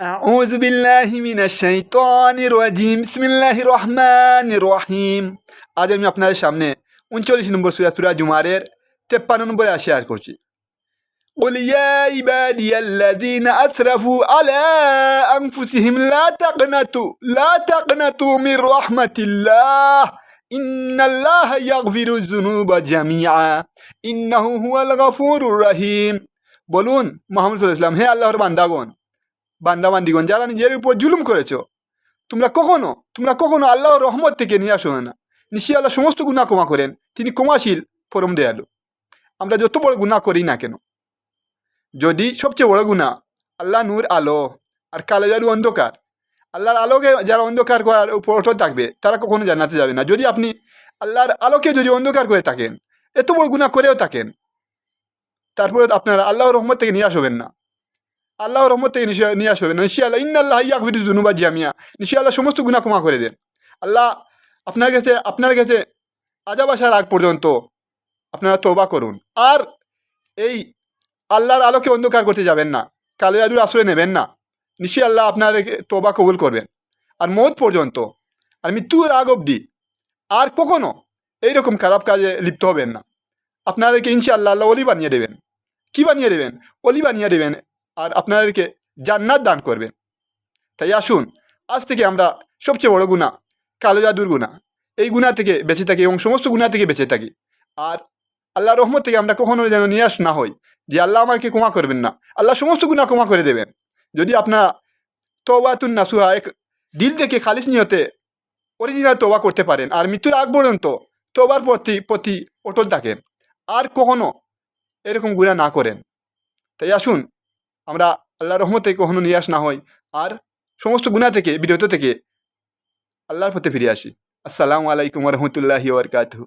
أعوذ بالله من الشيطان الرجيم بسم الله الرحمن الرحيم আজ আমি আপনাদের সামনে 39 নম্বর সূরা জুমারের 53 নম্বরে শেয়ার করছি قل يا عبادي الذين أسرفوا على أنفسهم لا تقنطوا من رحمة الله إن الله يغفر الذنوب جميعا إنه هو الغفور الرحيم বলুন মুহাম্মদ সাল্লাল্লাহু আলাইহি ওয়াসাল্লাম, হে আল্লাহর বান্দাবান্দিগণ, যারা নিজের উপর জুলুম করেছো, তোমরা কখনো আল্লাহর রহমত থেকে নিয়ে আসো না। নিশ্চয়ই আল্লাহ সমস্ত গুনাহ ক্ষমা করেন, তিনি ক্ষমাশীল পরম দয়ালু। আমরা যত বড় গুনাহ করি না কেন, যদি সবচেয়ে বড় গুনাহ আল্লাহ নূর আলো আর কালো জাদু অন্ধকার, আল্লাহর আলোকে যারা অন্ধকার করার উপর অটল থাকবে তারা কখনো জান্নাতে যাবে না। যদি আপনি আল্লাহর আলোকে যদি অন্ধকার করে থাকেন, এত বড় গুনাহ করেও থাকেন, তারপরে আপনারা আল্লাহর রহমত থেকে নিয়ে আসবেন না, আল্লাহর রহমত থেকে নিয়ে আসবেন না। নিশ্চয়ই আল্লাহ ইন্নাল্লাহ ইয়াগফিরু যুনুবা জামিয়া, নিশ্চয়ই আল্লাহ সমস্ত গুনাহ ক্ষমা করে দেন। আল্লাহ আপনার কাছে আযাব আসার আগ পর্যন্ত আপনারা তওবা করুন, আর এই আল্লাহর আলোকে অন্ধকার করতে যাবেন না, কালো জাদুর আশ্রয় নেবেন না। নিশ্চয়ই আল্লাহ আপনার তওবা কবুল করবেন। আর মওত পর্যন্ত আর মৃত্যুর আগ অবধি আর কখনো এইরকম খারাপ কাজে লিপ্ত হবেন না। আপনাদেরকে ইনশাআল্লাহ আল্লাহ ওলি বানিয়ে দেবেন। কি বানিয়ে দেবেন? ওলি বানিয়ে দেবেন, আর আপনাদেরকে জান্নাত দান করবেন। তাই আসুন, আজ থেকে আমরা সবচেয়ে বড় গুনাহ কালো জাদুর গুনাহ, এই গুনাহ থেকে বেঁচে থাকি এবং সমস্ত গুনাহ থেকে বেঁচে থাকি। আর আল্লাহর রহমত থেকে আমরা কখনো যেন নিরাশ না হই যে আল্লাহ আমাকে ক্ষমা করবেন না। আল্লাহ সমস্ত গুনাহ ক্ষমা করে দেবেন যদি আপনারা তওবাতুন নাসুহা, এক দিল থেকে খালিস নিয়তে অরিজিনাল তওবা করতে পারেন, আর মৃত্যুর আগ পর্যন্ত তওবার প্রতি অটল থাকেন, আর কখনো এরকম গুনাহ না করেন। তাই আসুন, আমরা আল্লাহর রহমতে কখনো নিরাশ না হই, আর সমস্ত গুনাহ থেকে বিরত থেকে আল্লাহর পথে ফিরে আসি। আসসালামু আলাইকুম ওয়া রাহমাতুল্লাহি ওয়া বারাকাতুহু।